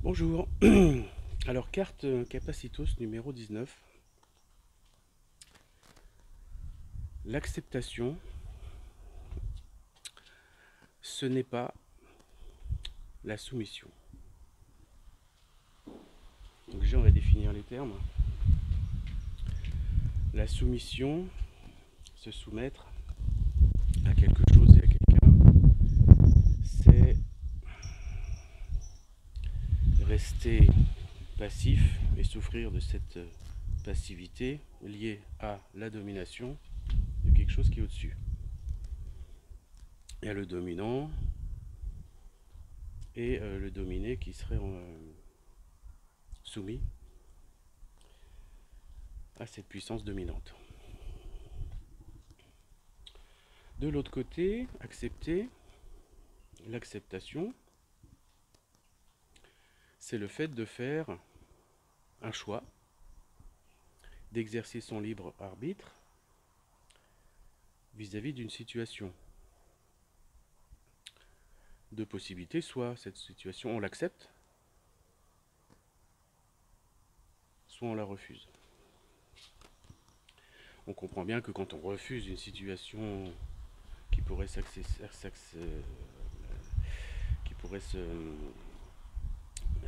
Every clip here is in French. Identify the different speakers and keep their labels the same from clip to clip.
Speaker 1: Bonjour. Alors, carte Capacitos numéro 19. L'acceptation, ce n'est pas la soumission. Donc, déjà, on va définir les termes. La soumission, se soumettre à quelque chose et à quelqu'un, c'est rester passif et souffrir de cette passivité liée à la domination de quelque chose qui est au-dessus. Il y a le dominant et le dominé qui serait soumis à cette puissance dominante. De l'autre côté, accepter, l'acceptation, c'est le fait de faire un choix, d'exercer son libre arbitre vis-à-vis d'une situation. Deux possibilités, soit cette situation on l'accepte, soit on la refuse. On comprend bien que quand on refuse une situation qui pourrait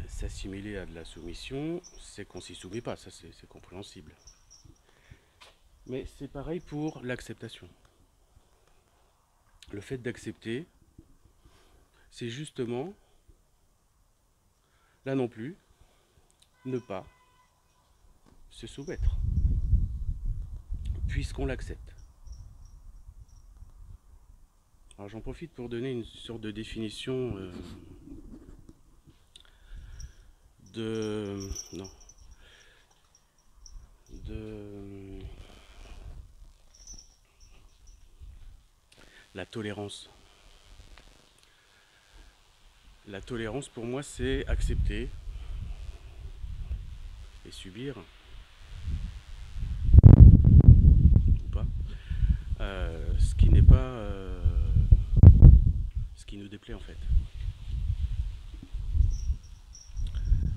Speaker 1: s'assimiler à de la soumission, c'est qu'on s'y soumet pas, ça c'est compréhensible. Mais c'est pareil pour l'acceptation. Le fait d'accepter, c'est justement, là non plus, ne pas se soumettre, puisqu'on l'accepte. Alors j'en profite pour donner une sorte de définition de... non. La tolérance. La tolérance pour moi c'est accepter et subir, ou pas, ce qui n'est pas ce qui nous déplaît en fait.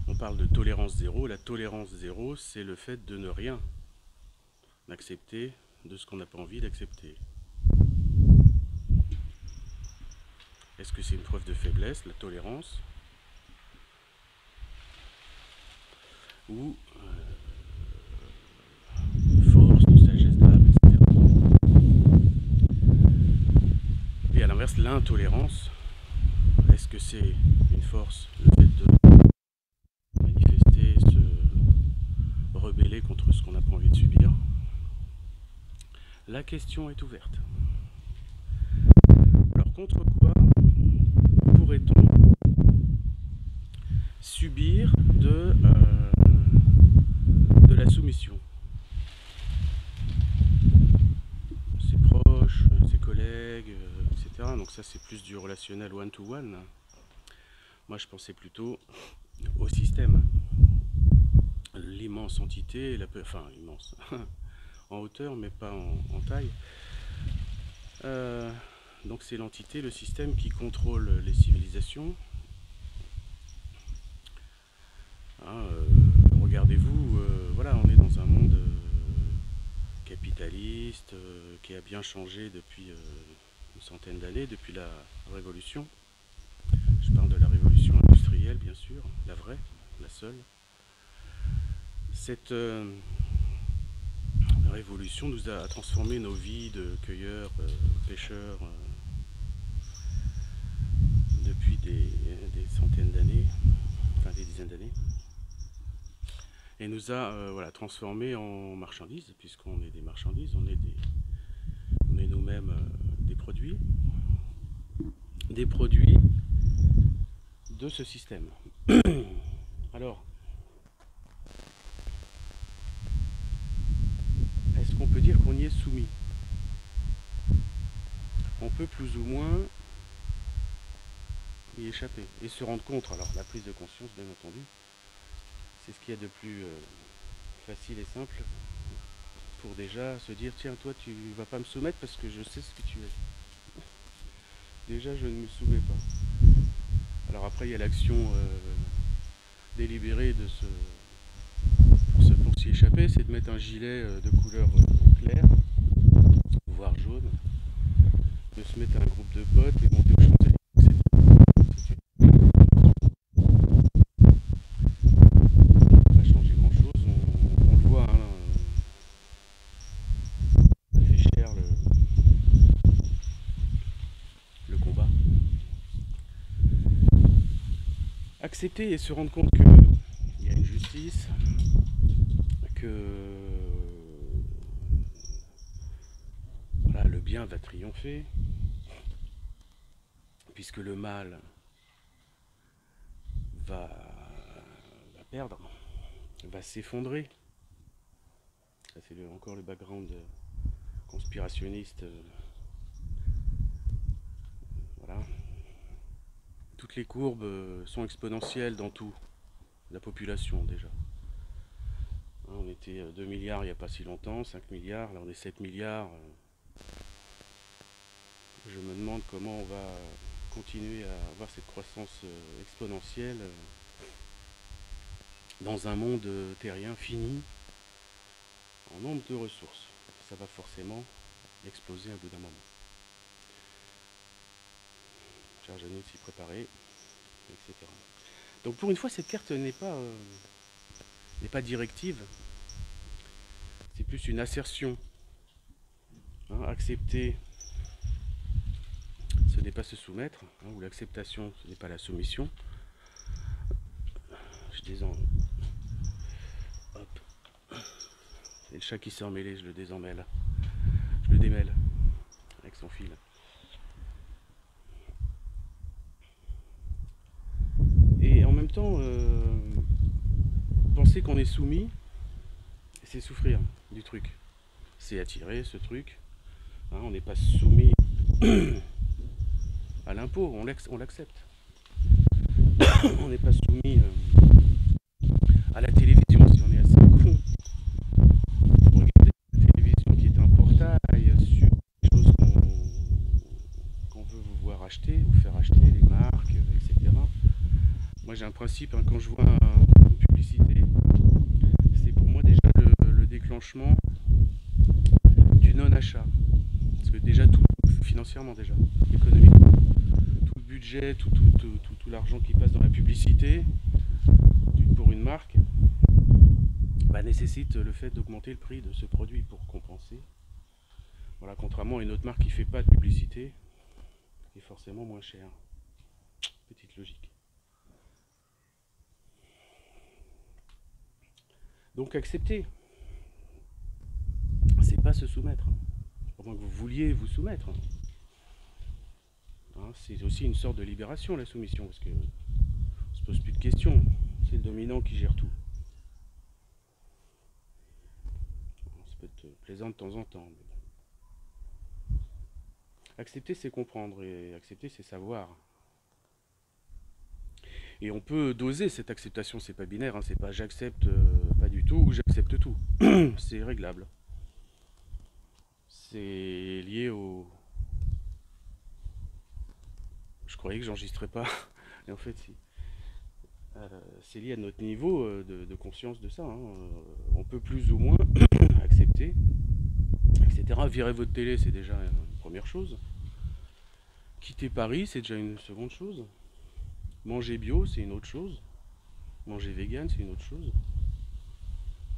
Speaker 1: On parle de tolérance zéro. La tolérance zéro, c'est le fait de ne rien accepter de ce qu'on n'a pas envie d'accepter. Est-ce que c'est une preuve de faiblesse, la tolérance, ou force, de sagesse d'âme, etc. Et à l'inverse, l'intolérance, est-ce que c'est une force, le fait de manifester, se rebeller contre ce qu'on n'a pas envie de subir? La question est ouverte. Alors contre quoi pourrait-on subir de la soumission? Ses proches, ses collègues, etc. Donc ça c'est plus du relationnel one-to-one. Moi je pensais plutôt au système. L'immense entité, enfin immense, en hauteur mais pas en taille. Donc c'est l'entité, le système qui contrôle les civilisations. Hein, regardez-vous, voilà, on est dans un monde capitaliste qui a bien changé depuis une centaine d'années, depuis la révolution. Je parle de la révolution industrielle, bien sûr, la vraie, la seule. Cette révolution nous a transformé nos vies de cueilleurs, pêcheurs, depuis des centaines d'années, enfin des dizaines d'années, et nous a voilà, transformés en marchandises, puisqu'on est des marchandises, on est nous-mêmes des produits de ce système. Alors, est-ce qu'on peut dire qu'on y est soumis? On peut plus ou moins y échapper et se rendre compte. Alors la prise de conscience, bien entendu, c'est ce qu'il y a de plus facile et simple pour déjà se dire tiens, toi tu vas pas me soumettre parce que je sais ce que tu es. Déjà je ne me soumets pas. Alors après il y a l'action délibéré pour s'y échapper, c'est de mettre un gilet de couleur claire, voire jaune, de se mettre un groupe de potes et monter aux Champs-Élysées. Ça n'a pas changé grand-chose, on le voit, hein, ça fait cher le combat. Accepter et se rendre compte qu'il y a une justice, que voilà, le bien va triompher, puisque le mal va perdre, va s'effondrer. Ça c'est encore le background conspirationniste. Voilà. Toutes les courbes sont exponentielles dans tout. La population déjà. On était 2 milliards il n'y a pas si longtemps, 5 milliards, là on est 7 milliards. Je me demande comment on va continuer à avoir cette croissance exponentielle dans un monde terrien fini en nombre de ressources. Ça va forcément exploser à bout d'un moment. Charge à nous de s'y préparer, etc. Donc pour une fois, cette carte n'est pas directive, c'est plus une assertion. Hein, accepter, ce n'est pas se soumettre, hein, ou l'acceptation, ce n'est pas la soumission. Je désemmêle. Hop. C'est le chat qui s'est emmêlé, je le désemmêle. Je le démêle avec son fil. Et en même temps, penser qu'on est soumis, c'est souffrir du truc. C'est attirer ce truc. Hein, on n'est pas soumis à l'impôt, on l'accepte. On n'est pas soumis à la télévision si on est assez con. Pour regarder la télévision qui est un portail sur les choses qu'on veut vous voir acheter, vous faire acheter, les marques, etc. Moi j'ai un principe, hein, quand je vois une publicité, c'est pour moi déjà le déclenchement du non-achat. Parce que déjà tout, financièrement déjà, économiquement, tout le budget, tout l'argent qui passe dans la publicité pour une marque, bah, nécessite le fait d'augmenter le prix de ce produit pour compenser. Voilà, contrairement à une autre marque qui ne fait pas de publicité, qui est forcément moins chère. Petite logique. Donc accepter, c'est pas se soumettre. Au moins que vous vouliez vous soumettre. Hein, c'est aussi une sorte de libération, la soumission, parce que on se pose plus de questions. C'est le dominant qui gère tout. Ça peut être plaisant de temps en temps. Mais bon. Accepter, c'est comprendre, et accepter, c'est savoir. Et on peut doser cette acceptation, c'est pas binaire, hein, c'est pas j'accepte pas du tout ou j'accepte tout. C'est réglable. C'est lié au... Je croyais que j'enregistrais pas, et en fait si. C'est lié à notre niveau de conscience de ça. Hein. On peut plus ou moins accepter, etc. Virer votre télé, c'est déjà une première chose. Quitter Paris, c'est déjà une seconde chose. Manger bio, c'est une autre chose. Manger vegan, c'est une autre chose.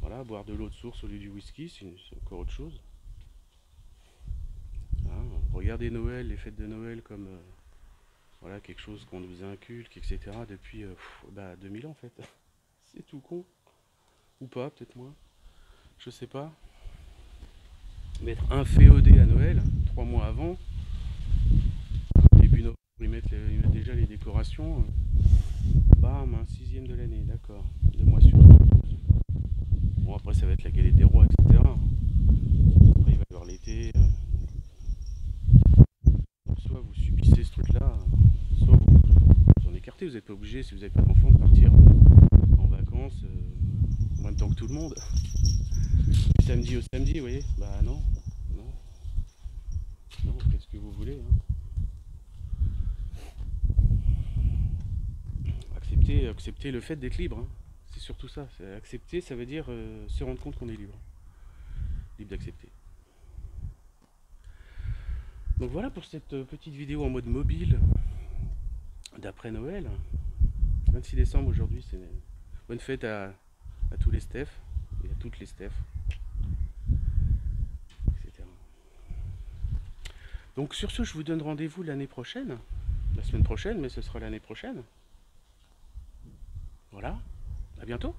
Speaker 1: Voilà, boire de l'eau de source au lieu du whisky, c'est encore autre chose. Hein, regardez Noël, les fêtes de Noël comme voilà, quelque chose qu'on nous inculque, etc. depuis 2000 ans en fait. C'est tout con. Ou pas, peut-être moins. Je sais pas. Mettre un féodé à Noël, 3 mois avant. Début novembre, ils mettent déjà les décorations. Bam, un 6e de l'année, d'accord. 2 mois sur 12. Bon, après, ça va être la galette des rois, etc. Après, il va y avoir l'été. Soit vous subissez ce truc-là, soit vous en écartez. Vous n'êtes pas obligé, si vous n'avez pas d'enfant, de partir en vacances en même temps que tout le monde. Du samedi au samedi, vous voyez. Bah non. Non, faites ce que vous voulez. Hein. Accepter le fait d'être libre, hein. C'est surtout ça. Accepter, ça veut dire se rendre compte qu'on est libre. Libre d'accepter. Donc voilà pour cette petite vidéo en mode mobile d'après Noël. 26 décembre aujourd'hui, c'est bonne fête à tous les Steph et à toutes les Steph, etc. Donc sur ce, je vous donne rendez-vous l'année prochaine, la semaine prochaine, mais ce sera l'année prochaine. Voilà, à bientôt.